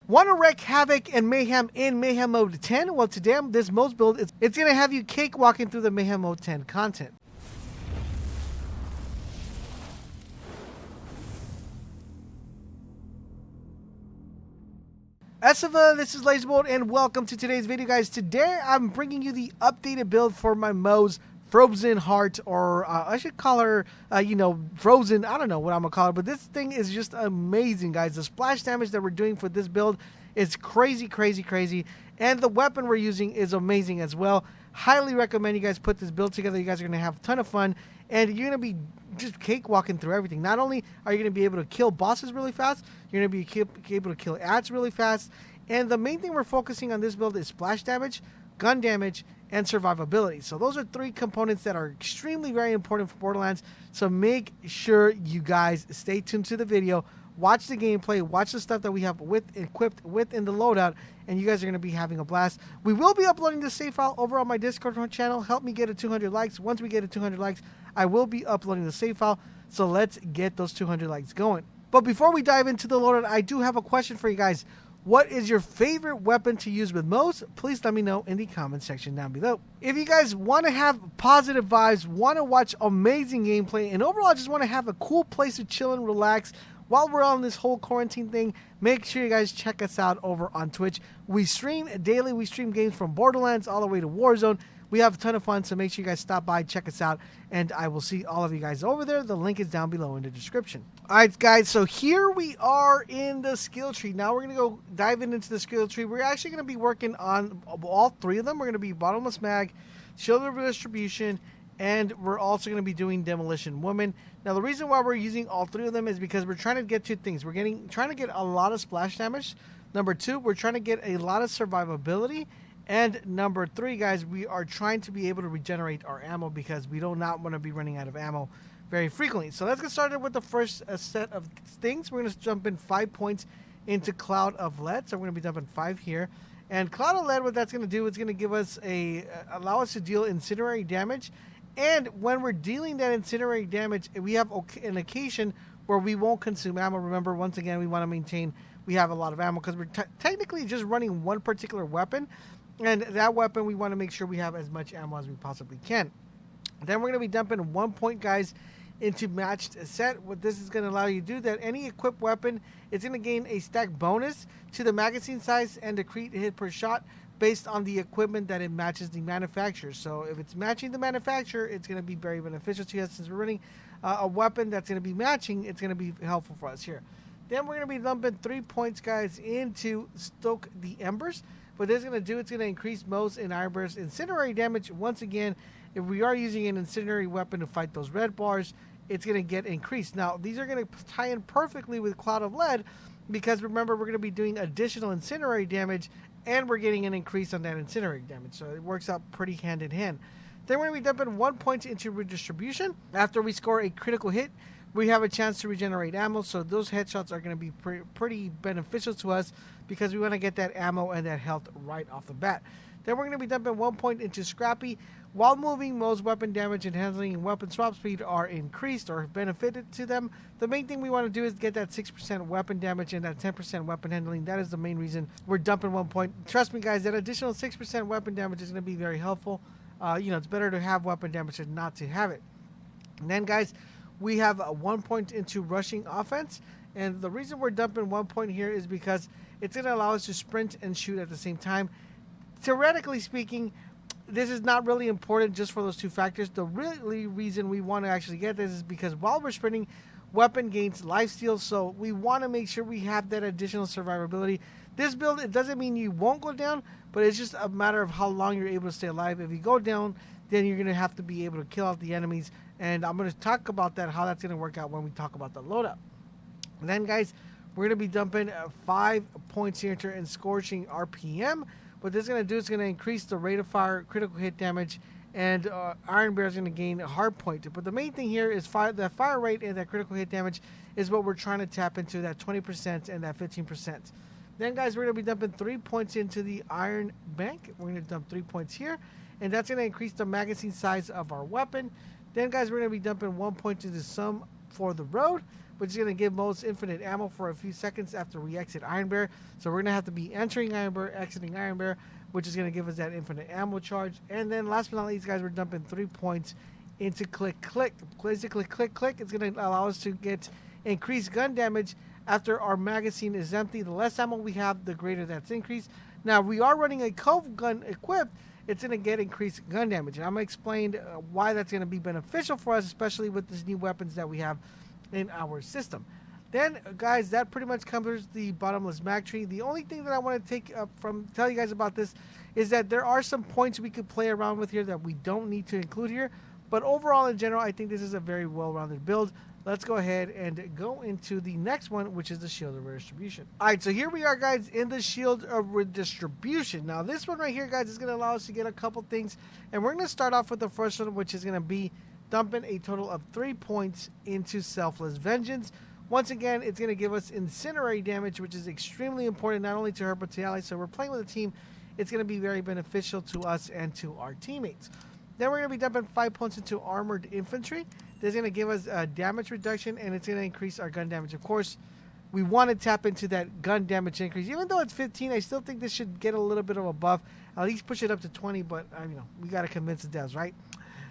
Want to wreak havoc and mayhem in Mayhem Mode 10? Well, today this MOZE build, it's going to have you cakewalking through the Mayhem Mode 10 content. Esiva, this is LaserBolt, and welcome to today's video, guys. Today, I'm bringing you the updated build for my MOZE Frozen Heart, or I should call her, Frozen. I don't know what I'm going to call her, but this thing is just amazing, guys. The splash damage that we're doing for this build is crazy, crazy, crazy, and the weapon we're using is amazing as well. Highly recommend you guys put this build together. You guys are going to have a ton of fun, and you're going to be just cakewalking through everything. Not only are you going to be able to kill bosses really fast, you're going to be able to kill ads really fast, and the main thing we're focusing on this build is splash damage, gun damage, and survivability. So those are three components that are extremely very important for Borderlands. So make sure you guys stay tuned to the video, watch the gameplay, watch the stuff that we have equipped within the loadout, and you guys are going to be having a blast. We will be uploading the save file over on my Discord channel. Help me get to 200 likes. Once we get to 200 likes, I will be uploading the save file. So let's get those 200 likes going. But before we dive into the loadout, I do have a question for you guys. What is your favorite weapon to use with MOZE? Please let me know in the comment section down below. If you guys want to have positive vibes, want to watch amazing gameplay, and overall just want to have a cool place to chill and relax while we're on this whole quarantine thing, make sure you guys check us out over on Twitch. We stream daily. We stream games from Borderlands all the way to Warzone. We have a ton of fun, so make sure you guys stop by, check us out, and I will see all of you guys over there. The link is down below in the description. All right, guys, so here we are in the skill tree. Now we're going to go dive into the skill tree. We're actually going to be working on all three of them. We're going to be Bottomless Mag, Shield of Distribution, and we're also going to be doing Demolition Woman. Now, the reason why we're using all three of them is because we're trying to get two things. We're trying to get a lot of splash damage. Number two, we're trying to get a lot of survivability. And number three, guys, we are trying to be able to regenerate our ammo because we do not want to be running out of ammo very frequently. So let's get started with the first set of things. We're going to jump in 5 points into Cloud of Lead. So we're going to be dumping 5 here. And Cloud of Lead, what that's going to do is going to give us allow us to deal incendiary damage. And when we're dealing that incendiary damage, we have an occasion where we won't consume ammo. Remember, once again, we want to maintain we have a lot of ammo because we're technically just running one particular weapon. And that weapon, we want to make sure we have as much ammo as we possibly can. Then we're going to be dumping 1 point, guys, into matched set. What this is going to allow you to do that any equipped weapon, it's going to gain a stack bonus to the magazine size and the crit hit per shot based on the equipment that it matches the manufacturer. So if it's matching the manufacturer, it's going to be very beneficial to us. Since we're running a weapon that's going to be matching, it's going to be helpful for us here. Then we're going to be dumping 3 points, guys, into Stoke the Embers. What this is going to do, it's going to increase MOZE and Ironburst incendiary damage. Once again, if we are using an incendiary weapon to fight those red bars, it's going to get increased. Now, these are going to tie in perfectly with Cloud of Lead because remember, we're going to be doing additional incendiary damage and we're getting an increase on that incendiary damage. So it works out pretty hand in hand. Then we're going to be dumping 1 point into redistribution. After we score a critical hit, we have a chance to regenerate ammo, so those headshots are going to be pretty beneficial to us because we want to get that ammo and that health right off the bat. Then we're going to be dumping 1 point into Scrappy. While moving, MOZE weapon damage and handling and weapon swap speed are increased or benefited to them. The main thing we want to do is get that 6% weapon damage and that 10% weapon handling. That is the main reason we're dumping 1 point. Trust me, guys, that additional 6% weapon damage is going to be very helpful. It's better to have weapon damage than not to have it. And then, guys, we have 1 point into rushing offense, and the reason we're dumping 1 point here is because it's going to allow us to sprint and shoot at the same time. Theoretically speaking, this is not really important just for those two factors. The really reason we want to actually get this is because while we're sprinting, weapon gains lifesteal, so we want to make sure we have that additional survivability. This build, it doesn't mean you won't go down, but it's just a matter of how long you're able to stay alive. If you go down, then you're going to have to be able to kill out the enemies. And I'm going to talk about that, how that's going to work out when we talk about the loadout. And then, guys, we're going to be dumping 5 points here in Scorching RPM. What this is going to do is going to increase the rate of fire, critical hit damage, and Iron Bear is going to gain a hard point. But the main thing here is that fire rate and that critical hit damage is what we're trying to tap into, that 20% and that 15%. Then, guys, we're going to be dumping 3 points into the Iron Bank. We're going to dump 3 points here, and that's going to increase the magazine size of our weapon. Then, guys, we're going to be dumping 1 point into Sum for the Road. which is going to give MOZE infinite ammo for a few seconds after we exit Iron Bear. So we're going to have to be entering Iron Bear, exiting Iron Bear, which is going to give us that infinite ammo charge. And then last but not least, guys, we're dumping 3 points into Click Click. Basically, Click Click is going to allow us to get increased gun damage after our magazine is empty. The less ammo we have, the greater that's increased. Now, we are running a Cove gun equipped. It's going to get increased gun damage. And I'm going to explain why that's going to be beneficial for us, especially with these new weapons that we have in our system. Then, guys, that pretty much covers the bottomless mag tree. The only thing that I want to tell you guys about this is that there are some points we could play around with here that we don't need to include here. But overall, in general, I think this is a very well-rounded build. Let's go ahead and go into the next one, which is the Shield of Redistribution. All right, so here we are, guys, in the Shield of Redistribution. Now, this one right here, guys, is going to allow us to get a couple things. And we're going to start off with the first one, which is going to be dumping a total of 3 points into Selfless Vengeance. Once again, it's going to give us incendiary damage, which is extremely important, not only to her, but to allies. So we're playing with a team. It's going to be very beneficial to us and to our teammates. Then we're going to be dumping 5 points into Armored Infantry. This is going to give us a damage reduction, and it's going to increase our gun damage. Of course, we want to tap into that gun damage increase. Even though it's 15, I still think this should get a little bit of a buff. At least push it up to 20, but we got to convince the devs, right?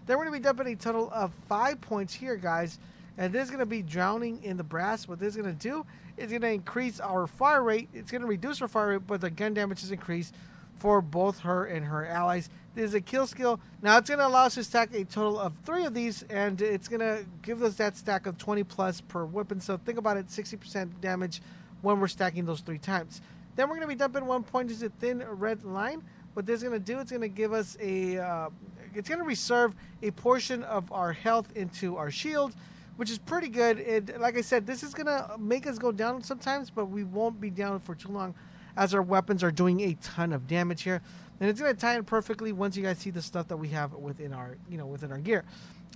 Then we're going to be dumping a total of 5 points here, guys. And this is going to be Drowning in the Brass. What this is going to do is going to increase our fire rate. It's going to reduce our fire rate, but the gun damage is increased for both her and her allies. This is a kill skill. Now it's going to allow us to stack a total of 3 of these, and it's going to give us that stack of 20 plus per weapon. So think about it, 60% damage when we're stacking those 3 times. Then we're going to be dumping 1 point into Thin Red Line. What this is going to do, it's going to give us it's going to reserve a portion of our health into our shield, which is pretty good. Like I said, this is going to make us go down sometimes, but we won't be down for too long, as our weapons are doing a ton of damage here. And it's going to tie in perfectly once you guys see the stuff that we have within our, within our gear.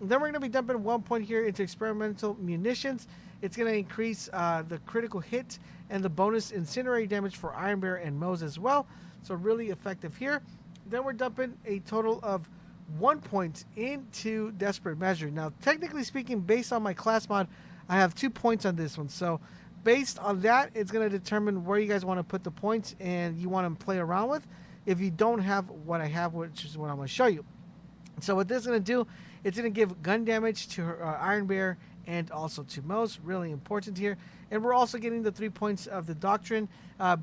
And then we're going to be dumping 1 point here into Experimental Munitions. It's going to increase the critical hit and the bonus incendiary damage for Iron Bear and MOZE as well. So really effective here. Then we're dumping a total of 1 point into Desperate Measure. Now, technically speaking, based on my class mod, I have 2 points on this one. So based on that, it's going to determine where you guys want to put the points and you want to play around with. If you don't have what I have, which is what I'm going to show you. So what this is going to do, it's going to give gun damage to her, Iron Bear and also to MOZE. Really important here. And we're also getting the 3 points of the Doctrine.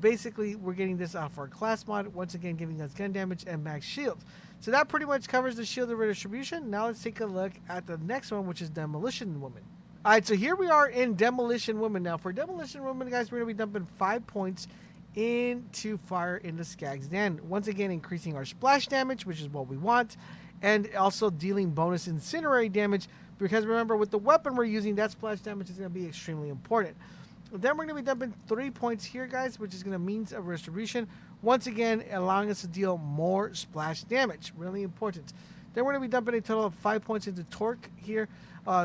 Basically, we're getting this out for our class mod. Once again, giving us gun damage and max shield. So that pretty much covers the Shield of Redistribution. Now let's take a look at the next one, which is Demolition Woman. All right, so here we are in Demolition Woman. Now, for Demolition Woman, guys, we're going to be dumping 5 points into Fire in the Skag's Den. Once again, increasing our splash damage, which is what we want, and also dealing bonus incendiary damage, because remember, with the weapon we're using, that splash damage is going to be extremely important. Then we're going to be dumping 3 points here, guys, which is going to Means of Retribution. Once again, allowing us to deal more splash damage. Really important. Then we're going to be dumping a total of 5 points into Torque here.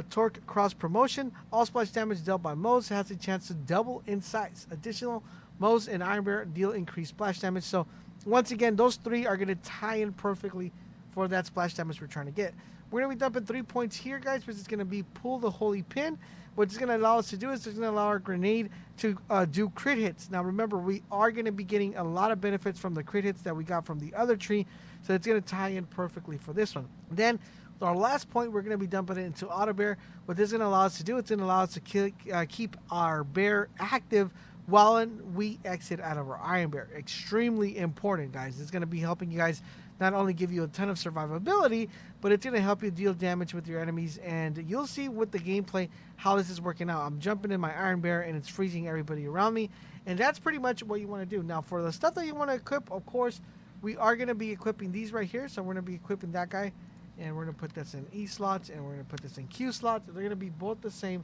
Torque Cross Promotion. All splash damage dealt by MOZE has a chance to double in size. Additional, MOZE and Iron Bear deal increased splash damage. So, once again, those 3 are going to tie in perfectly for that splash damage we're trying to get. We're going to be dumping 3 points here, guys, which is going to be Pull the Holy Pin. What it's going to allow us to do is it's going to allow our grenade to do crit hits. Now, remember, we are going to be getting a lot of benefits from the crit hits that we got from the other tree, so it's going to tie in perfectly for this one. Then, our last point, we're going to be dumping it into Auto Bear. What this is going to allow us to do, it's going to allow us to keep our bear active while we exit out of our Iron Bear. Extremely important, guys. It's going to be helping you guys not only give you a ton of survivability, but it's going to help you deal damage with your enemies, and you'll see with the gameplay how this is working out. I'm jumping in my Iron Bear, and it's freezing everybody around me, and that's pretty much what you want to do. Now, for the stuff that you want to equip, of course, we are going to be equipping these right here, so we're going to be equipping that guy, and we're going to put this in E slots, and we're going to put this in Q slots. They're going to be both the same.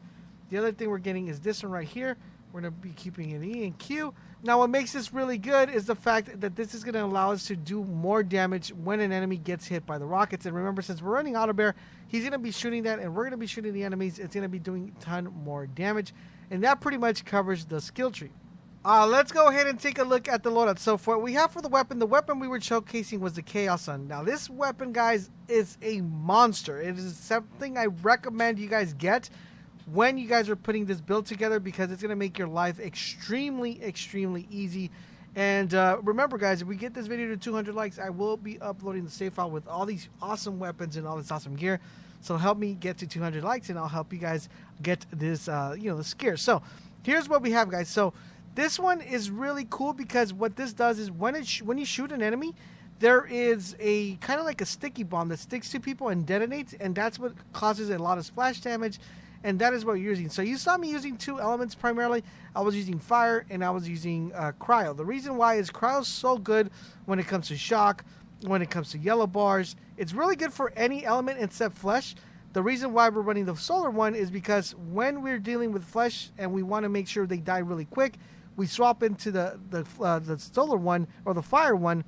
The other thing we're getting is this one right here. We're going to be keeping it E and Q. Now, what makes this really good is the fact that this is going to allow us to do more damage when an enemy gets hit by the rockets. And remember, since we're running Auto Bear, he's going to be shooting that, and we're going to be shooting the enemies. It's going to be doing a ton more damage. And that pretty much covers the skill tree. Let's go ahead and take a look at the loadout. So for what we have for the weapon we were showcasing was the Chaos Sun. Now, this weapon, guys, is a monster. It is something I recommend you guys get. when you guys are putting this build together, because it's going to make your life extremely easy. And remember guys, if we get this video to 200 likes, I will be uploading the save file with all these awesome weapons and all this awesome gear. So help me get to 200 likes and I'll help you guys get this this gear. So here's what we have, guys. So this one is really cool because what this does is when you shoot an enemy, there is a kind of like a sticky bomb that sticks to people and detonates, and that's what causes a lot of splash damage, and that is what you're using. So you saw me using two elements primarily. I was using fire and I was using cryo. The reason why is cryo is so good when it comes to shock, when it comes to yellow bars. It's really good for any element except flesh. The reason why we're running the solar one is because when we're dealing with flesh and we want to make sure they die really quick, we swap into the solar one or the fire one,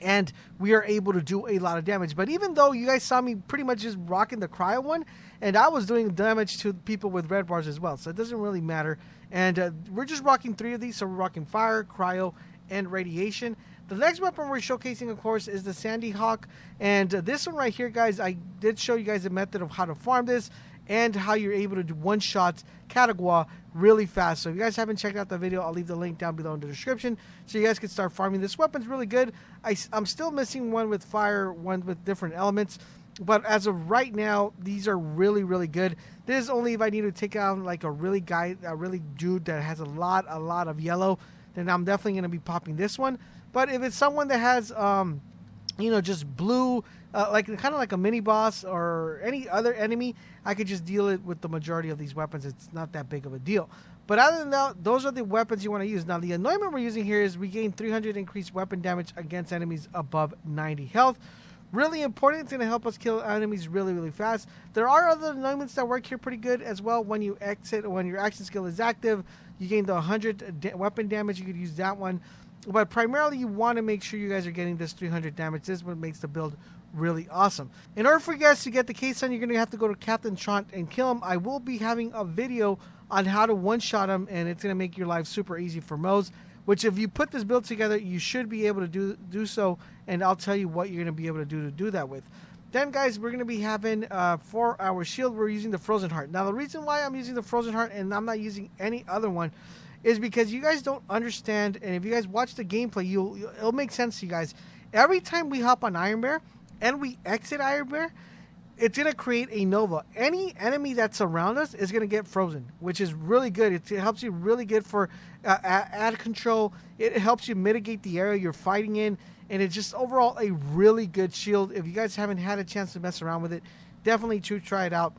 and we are able to do a lot of damage. But even though you guys saw me pretty much just rocking the cryo one, and I was doing damage to people with red bars as well, so it doesn't really matter. And we're just rocking 3 of these, so we're rocking fire, cryo, and radiation. The next weapon we're showcasing, of course, is the Sandy Hawk. And this one right here, guys, I did show you guys a method of how to farm this and how you're able to do one-shot Catagua really fast. So if you guys haven't checked out the video, I'll leave the link down below in the description so you guys can start farming. This weapon's really good. I'm still missing one with fire, one with different elements. But as of right now, these are really good. This is only if I need to take out like a really dude that has a lot of yellow, then I'm definitely going to be popping this one. But if it's someone that has, just blue, like kind of like a mini boss or any other enemy, I could just deal it with the majority of these weapons. It's not that big of a deal. But other than that, those are the weapons you want to use. Now, the anointment we're using here is we gain 300 increased weapon damage against enemies above 90 health. Really important. It's going to help us kill enemies really fast. There are other anointments that work here pretty good as well. When you exit, when your action skill is active, you gain the 100 weapon damage. You could use that one. But primarily, you want to make sure you guys are getting this 300 damage. This is what makes the build really awesome. In order for you guys to get the case on, you're going to have to go to Captain Trant and kill him. I will be having a video on how to one-shot him, and it's going to make your life super easy for MOZE, which if you put this build together, you should be able to do so, and I'll tell you what you're going to be able to do that with. Then, guys, we're going to be having, for our shield, we're using the Frozen Heart. Now, the reason why I'm using the Frozen Heart and I'm not using any other one is because you guys don't understand, and if you guys watch the gameplay, it'll make sense to you guys. Every time we hop on Iron Bear and we exit Iron Bear, it's going to create a Nova. Any enemy that's around us is going to get frozen, which is really good. It helps you really good for ad control. It helps you mitigate the area you're fighting in, and it's just overall a really good shield. If you guys haven't had a chance to mess around with it, definitely try it out.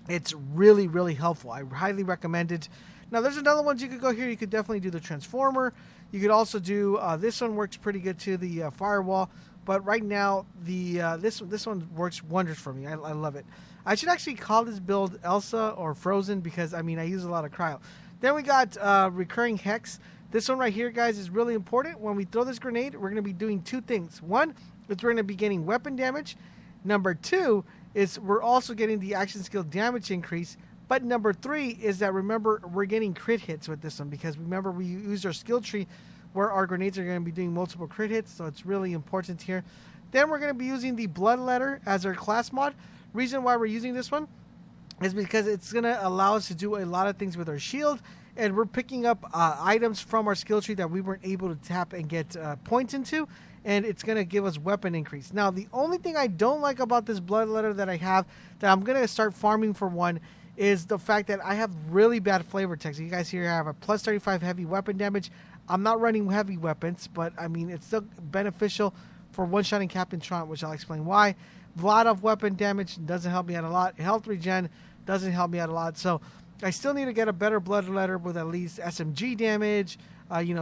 It's really helpful. I highly recommend it. Now, there's another one you could go here. You could definitely do the Transformer. You could also do, this one works pretty good too, the Firewall. But right now, this one works wonders for me. I love it. I should actually call this build Elsa or Frozen because, I mean, I use a lot of cryo. Then we got Recurring Hex. This one right here, guys, is really important. When we throw this grenade, we're going to be doing 2 things. One, is we're going to be getting weapon damage. Number 2 is we're also getting the action skill damage increase. But number 3 is that, remember, we're getting crit hits with this one because, remember, we used our skill tree where our grenades are going to be doing multiple crit hits, so it's really important here. Then we're going to be using the Bloodletter as our class mod. Reason why we're using this one is because it's going to allow us to do a lot of things with our shield, and we're picking up items from our skill tree that we weren't able to tap and get points into, and it's going to give us weapon increase. Now, the only thing I don't like about this Bloodletter that I have, that I'm going to start farming for one, is the fact that I have really bad flavor text. You guys here have a plus 35 heavy weapon damage. I'm not running heavy weapons, but I mean, it's still beneficial for one-shotting Captain Trant, which I'll explain why. A lot of weapon damage doesn't help me out a lot. Health regen doesn't help me out a lot. So I still need to get a better Bloodletter with at least SMG damage,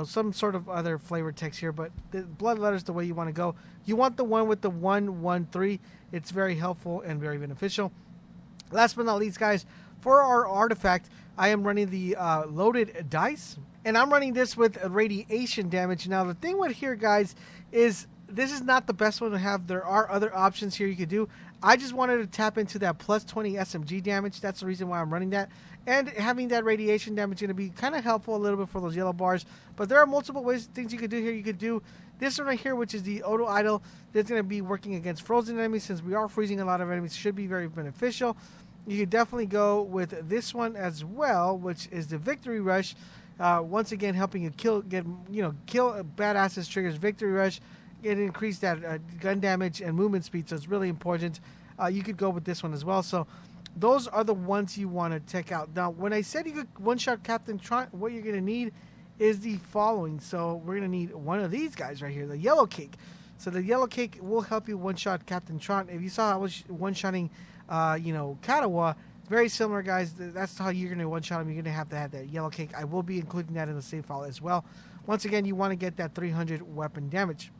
some sort of other flavor text here. But the Bloodletter is the way you want to go. You want the one with the 113. It's very helpful and very beneficial. Last but not least, guys, for our artifact, I am running the loaded dice, and I'm running this with radiation damage. Now, the thing with here, guys, is this is not the best one to have. There are other options here you could do. I just wanted to tap into that plus 20 SMG damage. That's the reason why I'm running that. And having that radiation damage is going to be kind of helpful a little bit for those yellow bars. But there are multiple things you could do here. You could do this one right here, which is the Auto Idol. That's going to be working against frozen enemies. Since we are freezing a lot of enemies, should be very beneficial. you could definitely go with this one as well, which is the Victory Rush. Once again, helping you kill badasses, triggers Victory Rush. It increased that gun damage and movement speed, so it's really important. You could go with this one as well. So those are the ones you want to check out. Now, when I said you could one-shot Captain Tron, what you're going to need is the following. So we're going to need one of these guys right here, the Yellow Cake. So the Yellow Cake will help you one-shot Captain Tron. If you saw I was one-shotting, Katawa, very similar, guys. That's how you're going to one-shot him. You're going to have that Yellow Cake. I will be including that in the save file as well. Once again, you want to get that 300 weapon damage.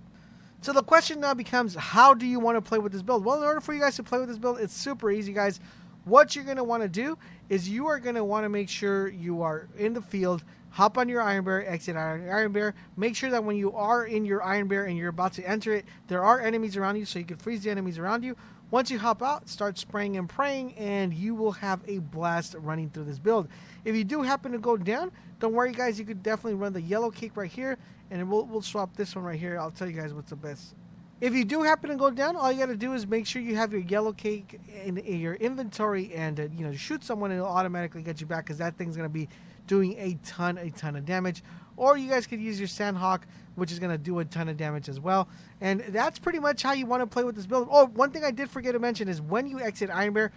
So the question now becomes, how do you want to play with this build? Well, in order for you guys to play with this build, it's super easy, guys. What you're going to want to do is you are going to want to make sure you are in the field, hop on your Iron Bear, exit Iron Bear. Make sure that when you are in your Iron Bear and you're about to enter it, there are enemies around you, so you can freeze the enemies around you. Once you hop out, start spraying and praying, and you will have a blast running through this build. If you do happen to go down, don't worry, guys. You could definitely run the Yellow Cake right here, and we'll swap this one right here. I'll tell you guys what's the best. If you do happen to go down, all you got to do is make sure you have your Yellow Cake in your inventory, and shoot someone, and it'll automatically get you back, because that thing's going to be doing a ton of damage. Or you guys could use your Sandhawk, which is going to do a ton of damage as well. And that's pretty much how you want to play with this build. Oh, one thing I did forget to mention is when you exit Iron Bear,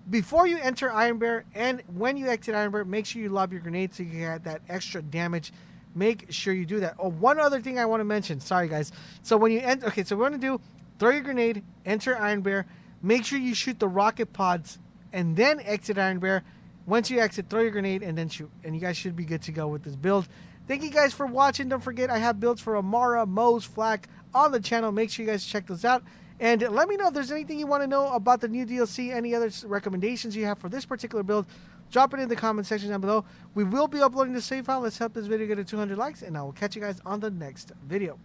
before you enter Iron Bear and when you exit Iron Bear, make sure you lob your grenade so you can get that extra damage. Make sure you do that. Oh, one other thing I want to mention. Sorry, guys. So when you enter, okay, so we're going to do, throw your grenade, enter Iron Bear, make sure you shoot the rocket pods, and then exit Iron Bear. Once you exit, throw your grenade, and then shoot. And you guys should be good to go with this build. Thank you guys for watching. Don't forget, I have builds for Amara, MOZE, Flak on the channel. Make sure you guys check those out. And let me know if there's anything you want to know about the new DLC, any other recommendations you have for this particular build. Drop it in the comment section down below. We will be uploading the save file. Let's help this video get to 200 likes, and I will catch you guys on the next video.